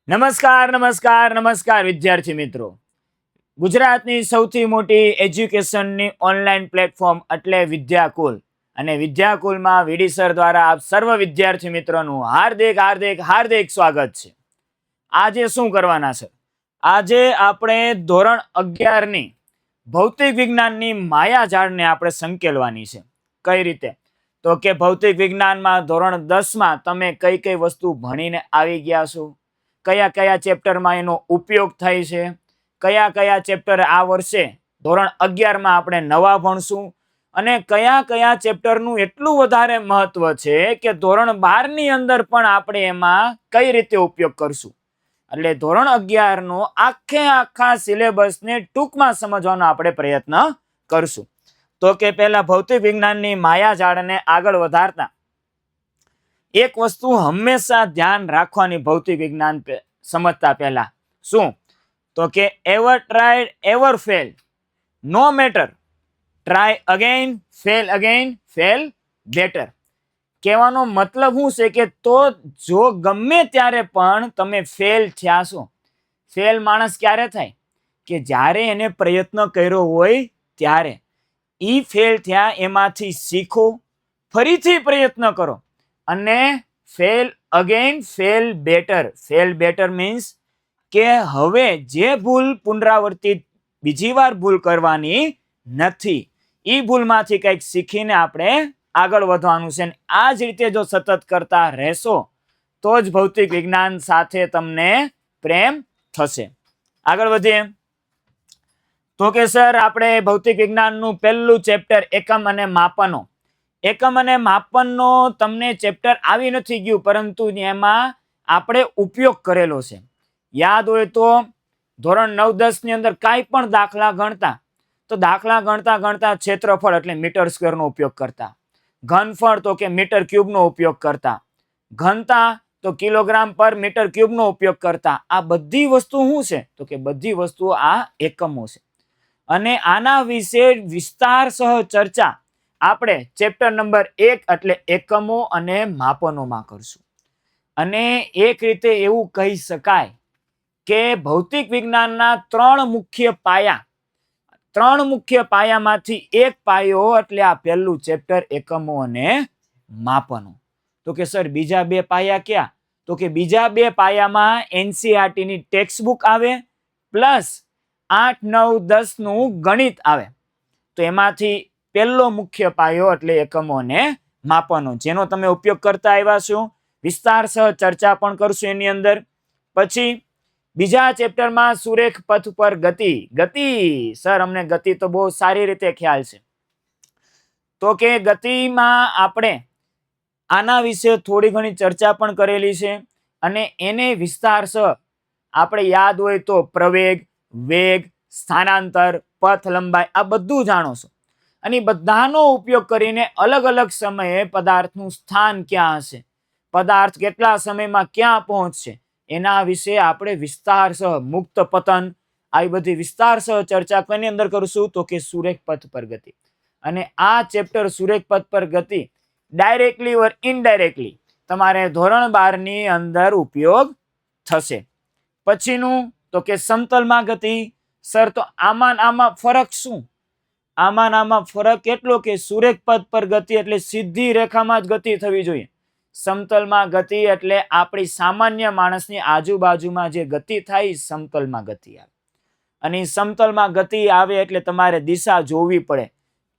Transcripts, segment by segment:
નમસ્કાર નમસ્કાર નમસ્કાર વિદ્યાર્થી મિત્રો, ગુજરાતની સૌથી મોટી એજ્યુકેશનની ઓનલાઈન પ્લેટફોર્મ એટલે વિદ્યાકુલ અને વિદ્યાકુલમાં વીડી સર દ્વારા આપ સર્વ વિદ્યાર્થી મિત્રોનું હાર્દિક હાર્દિક હાર્દિક સ્વાગત છે. આજે શું કરવાના છે? આજે આપણે ધોરણ 11 ની ભૌતિક વિજ્ઞાનની માયાજાળને આપણે સંકેલવાની છે. કઈ રીતે? તો કે ભૌતિક વિજ્ઞાનમાં ધોરણ 10 માં તમે કઈ કઈ વસ્તુ ભણીને આવી ગયા છો, કયા કયા ચેપ્ટરમાં એનો ઉપયોગ થાય છે, કયા કયા ચેપ્ટર આ વર્ષે ધોરણ 11 માં આપણે નવા ભણશું અને કયા કયા ચેપ્ટરનું એટલું વધારે મહત્વ છે કે ધોરણ 12 ની અંદર પણ આપણે એમાં કઈ રીતે ઉપયોગ કરશું. એટલે ધોરણ 11 નો આખા સિલેબસને ટૂંકમાં સમજવાનો આપણે પ્રયત્ન કરશું. તો કે પહેલા ભૌતિક વિજ્ઞાનની માયાજાળને આગળ વધારતા એક વસ્તુ હંમેશા ધ્યાન રાખવાની ભૌતિક વિજ્ઞાન સમજતા પહેલા, શું? તો કે ever tried ever fail, no matter, try again, fail better. કહેવાનો મતલબ શું છે કે તો જો ગમે ત્યારે પણ તમે ફેલ થયા છો. ફેલ માણસ ક્યારે થાય? કે જ્યારે એને પ્રયત્ન કર્યો હોય ત્યારે. ઈ ફેલ થયા એમાંથી શીખો, ફરીથી પ્રયત્ન કરો અને fail again, fail better. Fail better means કે હવે જે ભૂલ પુનરાવર્તિત બીજી વાર ભૂલ કરવાની નથી. ઈ ભૂલમાંથી કંઈક શીખીને આપણે આગળ વધવાનું છે. આ જ રીતે જો સતત કરતા રહેશો તો જ ભૌતિક વિજ્ઞાન સાથે તમને પ્રેમ થશે. આગળ વધીએ તો કે સર આપણે ભૌતિક વિજ્ઞાનનું પહેલું ચેપ્ટર એકમ અને માપનો. એકમ અને માપનનો તમને ચેપ્ટર આવી નથી ગયું, પરંતુ એમાં આપણે ઉપયોગ કરેલો છે. યાદ હોય તો ધોરણ 9-10 ની અંદર કાંઈ પણ દાખલા ગણતા તો દાખલા ગણતા ગણતા ક્ષેત્રફળ એટલે મીટર સ્ક્વેરનો ઉપયોગ કરતા, ઘનફળ તો કે મીટર ક્યુબનો ઉપયોગ કરતા, ઘનતા તો કિલોગ્રામ પર મીટર ક્યુબનો ઉપયોગ કરતા. આ બધી વસ્તુ શું છે? તો કે બધી વસ્તુ આ એકમો છે અને આના વિશે વિસ્તારસહ ચર્ચા આપણે ચેપ્ટર નંબર 1 એટલે એકમો અને માપનોમાં કરશું. અને એક રીતે એવું કહી શકાય કે ભૌતિક વિજ્ઞાનના ત્રણ મુખ્ય પાયામાંથી એક પાયો એટલે આ પહેલું ચેપ્ટર એકમો અને માપનો. તો કે સર બીજા બે પાયા ક્યાં? તો કે બીજા બે પાયામાં એનસીઈઆરટી ની ટેક્સ્ટ બુક આવે પ્લસ 8, 9, 10 નું ગણિત આવે. તો એમાંથી પહેલો મુખ્ય પાયો એટલે એકમો અને માપનો, જેનો તમે ઉપયોગ કરતા આવ્યા છો. વિસ્તારસહ ચર્ચા પણ કરશું એની અંદર. પછી બીજા ચેપ્ટરમાં સુરેખ પથ પર ગતિ. સર અમને ગતિ તો બહુ સારી રીતે ખ્યાલ છે. તો કે ગતિમાં આપણે આના વિશે થોડી ઘણી ચર્ચા પણ કરેલી છે અને એને વિસ્તારસહ આપણે યાદ હોય તો પ્રવેગ, વેગ, સ્થાનાંતર, પથ લંબાઈ આ બધું જાણો છો. અને બધાનો ઉપયોગ કરીને અલગ અલગ સમયે પદાર્થનું સ્થાન ક્યાં હશે, પદાર્થ કેટલા સમયમાં ક્યાં પહોંચશે, એના વિશે આપણે વિસ્તારસહ મુક્ત પતન આવી બધી વિસ્તારસહ ચર્ચા કોની અંદર કરશું? તો કે સુરેખ પથ પર ગતિ. અને આ ચેપ્ટર સુરેખ પથ પર ગતિ ડાયરેક્ટલી ઓર ઇનડાયરેક્ટલી તમારે ધોરણ 12 ની અંદર ઉપયોગ થશે. પછીનું તો કે સમતલમાં ગતિ. સર તો આમાં ફરક શું? આમાં ફરક એટલો કે સુરેખ પથ પર ગતિ એટલે સીધી રેખામાં જ ગતિ થવી જોઈએ. સમતલમાં ગતિ એટલે આપણી સામાન્ય માણસની આજુબાજુમાં જે ગતિ થાય સમતલમાં ગતિ આવે. અને સમતલમાં ગતિ આવે એટલે તમારે દિશા જોવી પડે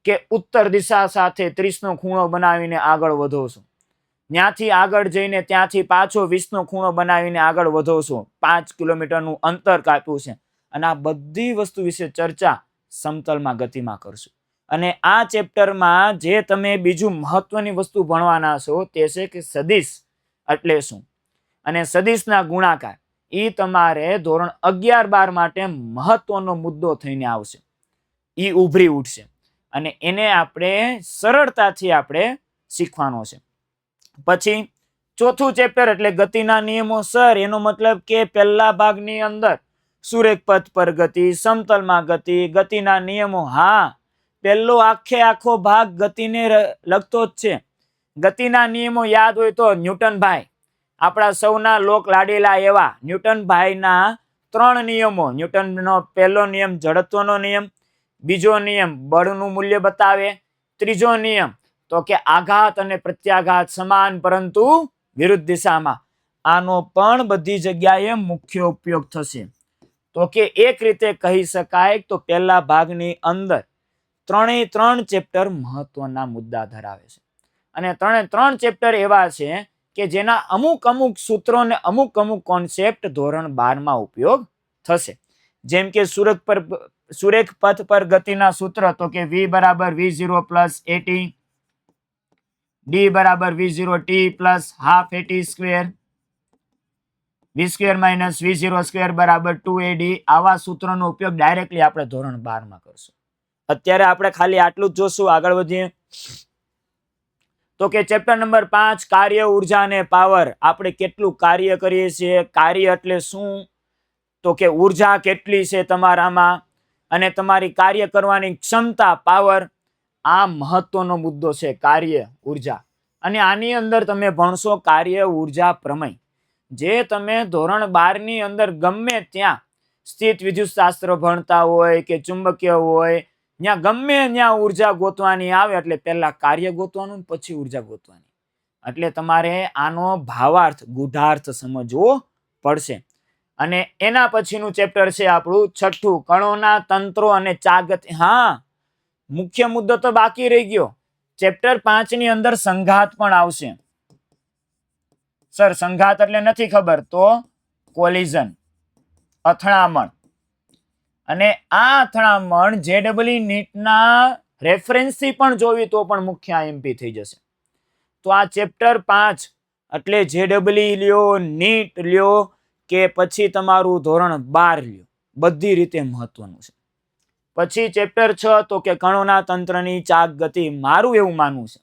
કે ઉત્તર દિશા સાથે 30 નો ખૂણો બનાવીને આગળ વધો છો, ત્યાંથી આગળ જઈને ત્યાંથી પાછો 20 નો ખૂણો બનાવીને આગળ વધો છો. 5 કિલોમીટરનું અંતર કાપ્યું છે. અને આ બધી વસ્તુ વિશે ચર્ચા સમતલમાં ગતિમાં કરશું. અને આ ચેપ્ટરમાં જે તમે બીજું મહત્વની વસ્તુ ભણવાના છો તે છે કે સદિશ એટલે શું અને સદિશના ગુણાકાર. એ તમારે ધોરણ 11-12 માટે મહત્વનો મુદ્દો થઈને આવશે. એ ઉભરી ઉઠશે અને એને આપણે સરળતાથી આપણે શીખવાનો છે. પછી ચોથું ચેપ્ટર એટલે ગતિના નિયમો. સર એનો મતલબ કે પહેલા ભાગની અંદર સુરેખ પથ પર ગતિ, સમતલમાં ગતિ, ગતિના નિયમો. હા, પહેલો આખો ભાગ ગતિને લગતો જ છે. ગતિના નિયમો યાદ હોય તો ન્યૂટન ભાઈ આપણા સૌના લોક લાડીલા એવા ન્યૂટનભાઈના 3 નિયમો. ન્યૂટનનો પહેલો નિયમ જડત્વનો નિયમ, બીજો નિયમ બળનું મૂલ્ય બતાવે, ત્રીજો નિયમ તો કે આઘાત અને પ્રત્યાઘાત સમાન પરંતુ વિરુદ્ધ દિશામાં. આનો પણ બધી જગ્યાએ મુખ્ય ઉપયોગ થશે. તો કે એક રીતે કહી શકાય તો પહેલા ભાગની અંદર 3 ચેપ્ટર મહત્વના મુદ્દા ધરાવે છે અને 3 ચેપ્ટર એવા છે કે જેના અમુક સૂત્રો ને અમુક કોન્સેપ્ટ ધોરણ 12 માં ઉપયોગ થશે. જેમ કે સુરેખ પથ પર ગતિના સૂત્ર તો કે v બરાબર v0 પ્લસ at, d બરાબર v0 t plus half at square, v square minus v0 square બરાબર 2ad. આવા સૂત્રોનો ઉપયોગ ડાયરેક્ટલી આપણે ધોરણ 12 માં કરશું. અત્યારે આપણે ખાલી આટલું જ જોશું. આગળ વધીએ તો કે ચેપ્ટર નંબર 5 કાર્ય, ઉર્જા અને પાવર. આપણે કેટલું કાર્ય કરીએ છીએ, કાર્ય એટલે શું, તો કે ઉર્જા કેટલી છે તમારામાં અને તમારી કાર્ય કરવાની ક્ષમતા પાવર. આ મહત્વનો મુદ્દો છે કાર્ય ઉર્જા. અને આની અંદર તમે ભણશો કાર્ય ઉર્જા પ્રમેય, જે તમે ધોરણ 12 ની અંદર ગમે ત્યાં સ્થિત વિદ્યુતશાસ્ત્ર ભણતા હોય કે ચુંબકીય હોય, ત્યાં ગમે ત્યાં ઉર્જા ગોતવાની આવે એટલે પહેલા કાર્ય ગોતવાનું પછી ઉર્જા ગોતવાની. એટલે તમારે આનો ભાવાર્થ ગૂઢાર્થ સમજવો પડશે. અને એના પછીનું ચેપ્ટર છે આપણું 6 કણોના તંત્રો અને ચાગતી. હા, મુખ્ય મુદ્દો તો બાકી રહી ગયો. ચેપ્ટર 5 ની અંદર સંઘાત પણ આવશે. સર સંઘાત એટલે નથી ખબર, તો કોલિઝન, અથડામણ. અને આ અથડામણ JEE નીટના રેફરન્સથી પણ જોવી તો પણ મુખ્ય આઈએમપી થઈ જશે. તો આ ચેપ્ટર 5 એટલે JEE લ્યો, નીટ લ્યો કે પછી તમારું ધોરણ 12 લ્યો, બધી રીતે મહત્વનું છે. પછી ચેપ્ટર 6 તો કે કણોના તંત્રની ચાક ગતિ. મારું એવું માનવું છે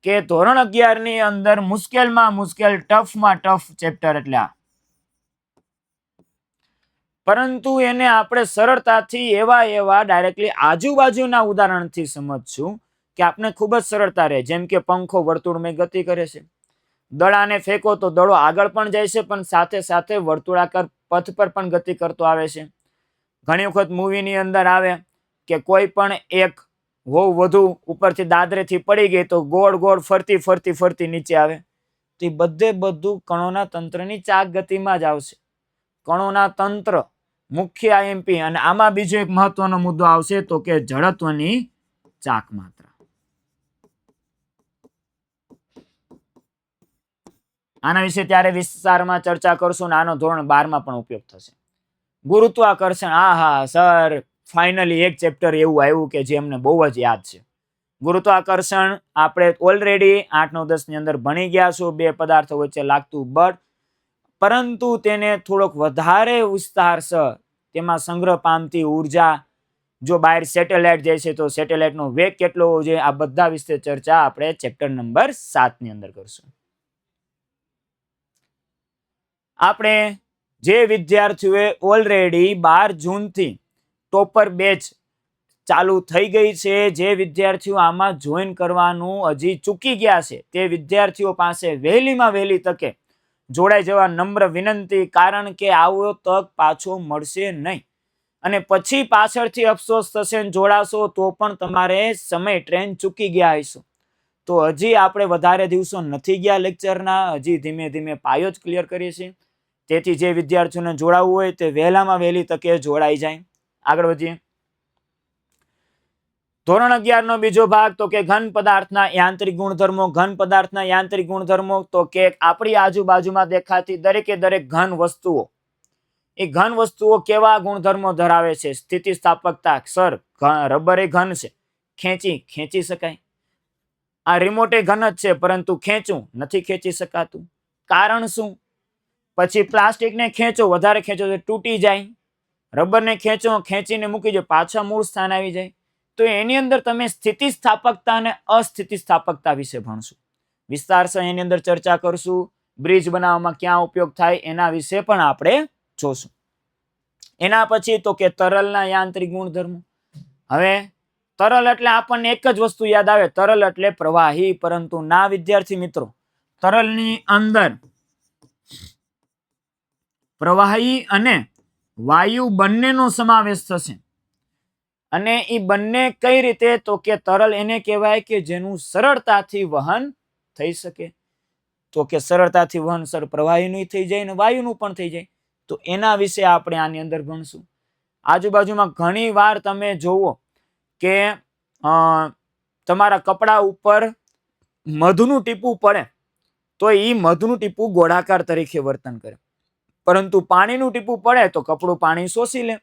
કે ધોરણ 11 ની અંદર મુશ્કેલમાં મુશ્કેલ, ટફમાં ટફ ચેપ્ટર એટલે આ. પરંતુ એને આપણે સરળતાથી એવા ડાયરેક્ટલી આજુબાજુના ઉદાહરણથી સમજશું કે આપણે ખૂબ જ સરળતા રહે. જેમ કે પંખો વર્તુળમય ગતિ કરે છે, દડાને ફેંકો તો દડો આગળ પણ જાય છે પણ સાથે સાથે વર્તુળાકાર પથ પર પણ ગતિ કરતો આવે છે. ઘણી વખત મૂવીની અંદર આવે કે કોઈ પણ એક વહુ વધુ ઉપરથી દાદરેથી પડી ગઈ તો ગોળ ગોળ ફરતી નીચે આવે. તો બધું કણોના તંત્રની ચાક ગતિમાં જ આવશે. કણોના તંત્ર મુખ્ય આઈએમપી. અને આમાં બીજો એક મહત્વનો મુદ્દો આવશે તો કે જડત્વની ચાક માત્રા. આના વિશે ત્યારે વિસ્તારમાં ચર્ચા કરશું. આનો ધોરણ 12 માં પણ ઉપયોગ થશે. ગુરુત્વાકર્ષણ. હા સર, ફાઇનલી એક ચેપ્ટર એવું આવ્યું કે જે અમને બહુ જ યાદ છે. ગુરુત્વાકર્ષણ આપણે ઓલરેડી 8, 9, 10 ની અંદર ભણી ગયા છો. બે પદાર્થો વચ્ચે લાગતું બળ, પરંતુ તેને થોડોક વધારે વિસ્તાર છે. તેમાં સંગ્રહ પામતી ઉર્જા, જો બહાર સેટેલાઇટ જાય છે તો સેટેલાઇટનો વેગ કેટલો હોવો જોઈએ, આ બધા વિશે ચર્ચા આપણે ચેપ્ટર નંબર 7 ની અંદર કરશું. આપણે જે વિદ્યાર્થીઓએ ઓલરેડી 12 જૂનથી ટોપર બેચ ચાલુ થઈ ગઈ છે, જે વિદ્યાર્થીઓ આમાં જોઈન કરવાનું હજી ચૂકી ગયા છે, તે વિદ્યાર્થીઓ પાસે વહેલીમાં વહેલી તકે જોડાઈ જવા નમ્ર વિનંતી. કારણ કે આવો તક પાછો મળશે નહીં અને પછી પાછળથી અફસોસ થશે. જોડાશો તો પણ તમારે સમય ટ્રેન ચૂકી ગયા હશો. તો હજી આપણે વધારે દિવસો નથી ગયા લેક્ચરના, હજી ધીમે ધીમે પાયો જ ક્લિયર કરીએ છીએ. તેથી જે વિદ્યાર્થીઓને જોડાવવું હોય તે વહેલામાં વહેલી તકે જોડાઈ જાય. આગળ વધીએ. ધોરણ 11 નો બીજો ભાગ તો કે ઘન પદાર્થના યાંત્રિક ગુણધર્મો. ઘન પદાર્થના યાંત્રિક ગુણધર્મો તો કે આપણી આજુબાજુમાં દેખાતી દરેકે દરેક ઘન વસ્તુઓ, એ ઘન વસ્તુઓ કેવા ગુણધર્મો ધરાવે છે. સ્થિતિસ્થાપકતા. સર રબર એ ઘન છે, ખેંચી શકાય. આ રિમોટ એ ઘન જ છે પરંતુ ખેંચું નથી ખેંચી શકાતું. કારણ શું? પછી પ્લાસ્ટિકને ખેંચો, વધારે ખેંચો તો તૂટી જાય. રબરને ખેંચીને મૂકી દો, પાછા મૂળ સ્થાન આવી જાય. તો એની અંદર તમે સ્થિતિસ્થાપકતા અને અસ્થિતિસ્થાપકતા વિશે ભણશું. વિસ્તાર છે એની અંદર ચર્ચા કરશું. બ્રિજ બનાવવામાં ક્યાં ઉપયોગ થાય એના વિશે પણ આપણે જોશું. એના પછી તો કે તરલના યાંત્રિક ગુણધર્મો. હવે તરલ એટલે આપણને એક જ વસ્તુ યાદ આવે, તરલ એટલે પ્રવાહી. પરંતુ ના વિદ્યાર્થી મિત્રો, તરલની અંદર પ્રવાહી અને વાયુ બંનેનો સમાવેશ થશે. અને એ બંને કઈ રીતે? તો કે તરલ એને કહેવાય કે જેનું સરળતાથી વહન થઈ શકે. તો કે સરળતાથી વહન સર પ્રવાહીનું થઈ જાય અને વાયુનું પણ થઈ જાય. તો એના વિશે આપણે આની અંદર ભણશું. આજુબાજુમાં ઘણી વાર તમે જોવો કે તમારા કપડા ઉપર મધનું ટીપું પડે તો એ મધનું ટીપું ગોળાકાર તરીકે વર્તન કરે, પરંતુ પાણીનું ટીપું પડે તો કપડું પાણી શોષી લે.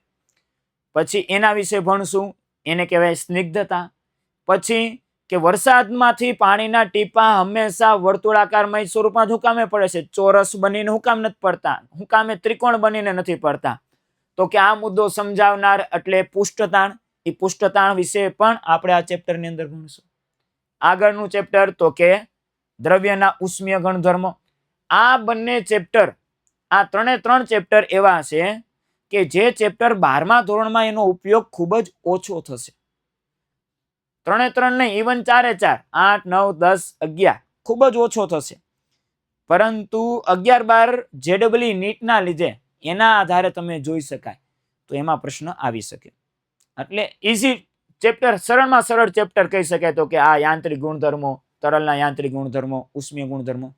પછી એના વિશે ભણશું, એને કહેવાય સ્નિગ્ધતા. પછી કે વરસાદમાંથી પાણીના ટીપા હંમેશા વર્તુળાકારમય સ્વરૂપમાં જ હુકામે પડે છે, ચોરસ બનીને હુકામ નથી પડતા, હુકામે ત્રિકોણ બનીને નથી પડતા. તો કે આ મુદ્દો સમજાવનાર એટલે પૃષ્ઠતાણ. એ પૃષ્ઠતાણ વિશે પણ આપણે આ ચેપ્ટરની અંદર ભણીશું. આગળનું ચેપ્ટર તો કે દ્રવ્યના ઉષ્મીય ગુણધર્મો. આ બંને ચેપ્ટર, આ ત્રણ ચેપ્ટર એવા છે કે જે ચેપ્ટર 12મા ધોરણમાં એનો ઉપયોગ ખૂબ જ ઓછો થશે. ત્રણ નહીં, ઇવન 4 8 9 10 11 ખૂબ જ ઓછો થશે. પરંતુ 11 12 જેડબલઈ નીટના લીધે એના આધારે તમે જોઈ શકાય તો એમાં પ્રશ્ન આવી શકે. એટલે ઇઝી ચેપ્ટર, સરળમાં સરળ ચેપ્ટર કહી શકાય. તો કે આ યાંત્રિક ગુણધર્મો, તરલના યાંત્રિક ગુણધર્મો, ઉષ્મીય ગુણધર્મો.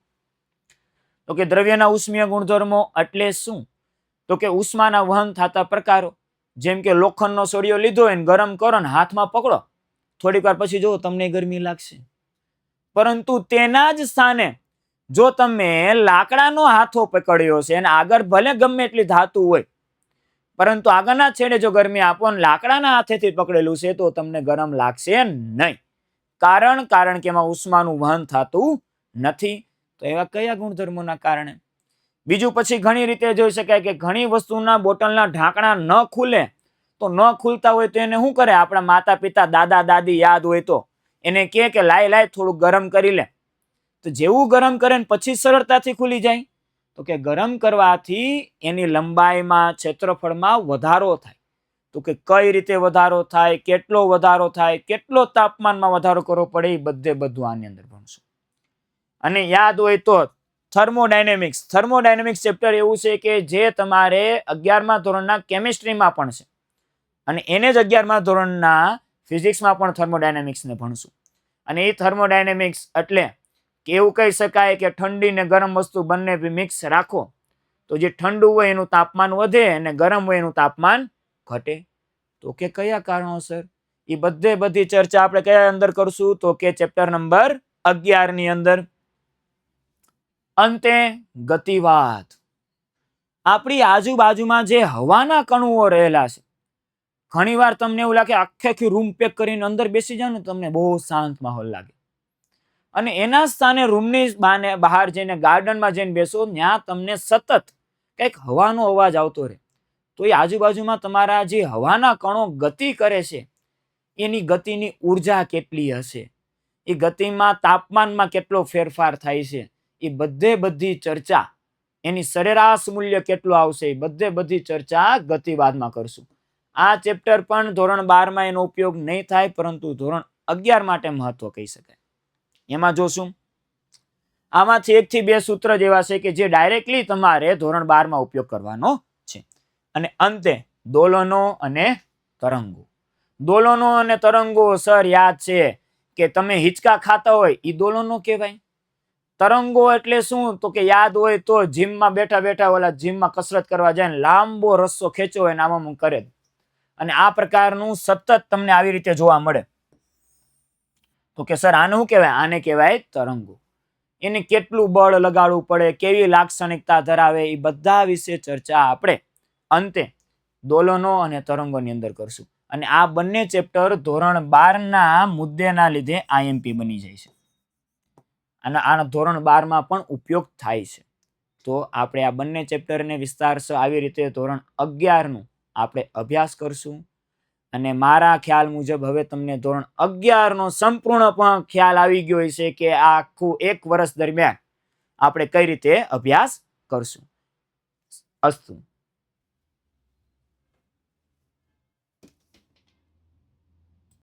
તો કે દ્રવ્યના ઉષ્મીય ગુણધર્મો એટલે શું? તો કે ઉષ્માના વહન થતા પ્રકારો. જેમ કે લોખંડનો સળિયો લીધો હોય ને ગરમ કરો ને હાથમાં પકડો, થોડીક વાર પછી જો તમને ગરમી લાગશે. પરંતુ તેના જ સ્થાને જો તમે લાકડાનો હાથો પકડ્યો છે અને આગળ ભલે ગમે એટલી ધાતુ હોય, પરંતુ આગળના છેડે જો ગરમી આપો ને લાકડાના હાથેથી પકડેલું છે તો તમને ગરમ લાગશે નહીં. કારણ કે એમાં ઉષ્માનું વહન થતું નથી. તો એવા કયા ગુણધર્મોના કારણે? બીજું પછી ઘણી રીતે જોઈ શકાય કે ઘણી વસ્તુના બોટલના ઢાંકણા ન ખુલે, તો ન ખુલતા હોય તો એને શું કરે? આપણા માતા પિતા, દાદા દાદી યાદ હોય તો એને કહે કે લાય થોડું ગરમ કરી લે. તો જેવું ગરમ કરે ને પછી સરળતાથી ખુલી જાય. તો કે ગરમ કરવાથી એની લંબાઈમાં, ક્ષેત્રફળમાં વધારો થાય. તો કે કઈ રીતે વધારો થાય, કેટલો વધારો થાય, કેટલો તાપમાનમાં વધારો કરવો પડે, એ બધું આની અંદર ભણશું. અને યાદ હોય તો થર્મોડાયનેમિક્સ. થર્મોડાયનેમિક્સ ચેપ્ટર એવું છે કે જે તમારે 11મા ધોરણના કેમિસ્ટ્રીમાં પણ છે, અને એને જ 11મા ધોરણના ફિઝિક્સમાં પણ થર્મોડાયનેમિક્સને ભણશું. અને એ થર્મોડાયનેમિક્સ એટલે કે એવું કહી શકાય કે ઠંડી ને ગરમ વસ્તુ બંને મિક્સ રાખો તો જે ઠંડુ હોય એનું તાપમાન વધે અને ગરમ હોય એનું તાપમાન ઘટે. તો કે કયા કારણોસર? એ બધી ચર્ચા આપણે કયા અંદર કરશું? તો કે ચેપ્ટર નંબર 11 ની અંદર. અંતે ગતિવાદ. આપણી આજુબાજુમાં જે હવાના કણુઓ રહેલા છે, ઘણી વાર તમને એવું લાગે આખી રૂમ પેક કરીને અંદર બેસી જાવ ને તમને બહુ શાંત માહોલ લાગે, અને એના સ્થાને રૂમની બહાર જઈને ગાર્ડનમાં જઈને બેસો, ત્યાં તમને સતત કંઈક હવાનો અવાજ આવતો રહે. તો એ આજુબાજુમાં તમારા જે હવાના કણો ગતિ કરે છે એની ગતિની ઉર્જા કેટલી હશે, એ ગતિમાં તાપમાનમાં કેટલો ફેરફાર થાય છે, એ બધી ચર્ચા, એની સરેરાશ મૂલ્ય કેટલું આવશે, એ બધી ચર્ચા ગતિવાદમાં કરશું. આ ચેપ્ટર પણ ધોરણ 12માં એનો ઉપયોગ નહીં થાય, પરંતુ ધોરણ 11 માટે મહત્વ કહી શકાય. એમાં જોશું આમાંથી 1 થી 2 સૂત્ર જેવા છે કે જે ડાયરેક્ટલી તમારે ધોરણ 12માં ઉપયોગ કરવાનો છે. અને અંતે દોલનો અને તરંગો. દોલનો અને તરંગો સર યાદ છે કે તમે હિંચકા ખાતા હોય એ દોલનો કહેવાય. તરંગો એટલે શું? તો કે યાદ હોય તો જીમમાં બેઠા ઓલા જીમમાં કસરત કરવા જાય ને લાંબો રસ્સો ખેંચ્યો હોય ને આમ કરે, અને આ પ્રકારનું સતત તમને આવી રીતે જોવા મળે. તો કે સર આને શું કહેવાય? આને કહેવાય તરંગો. એને કેટલું બળ લગાડવું પડે, કેવી લાક્ષણિકતા ધરાવે, એ બધા વિશે ચર્ચા આપણે અંતે દોલનો અને તરંગોની અંદર કરશું. અને આ બંને ચેપ્ટર ધોરણ 12ના મુદ્દેના લીધે આઈએમપી બની જાય છે, અને આ ધોરણ 12માં પણ ઉપયોગ થાય છે. તો આપણે આ બંને ચેપ્ટરને વિસ્તારસર આવી રીતે ધોરણ 11નું આપણે અભ્યાસ કરશું. અને મારા ખ્યાલ મુજબ હવે તમને ધોરણ 11નો સંપૂર્ણ ખ્યાલ આવી ગયો છે કે આ આખું 1 વર્ષ દરમિયાન આપણે કઈ રીતે અભ્યાસ કરશું. અસ્તુ.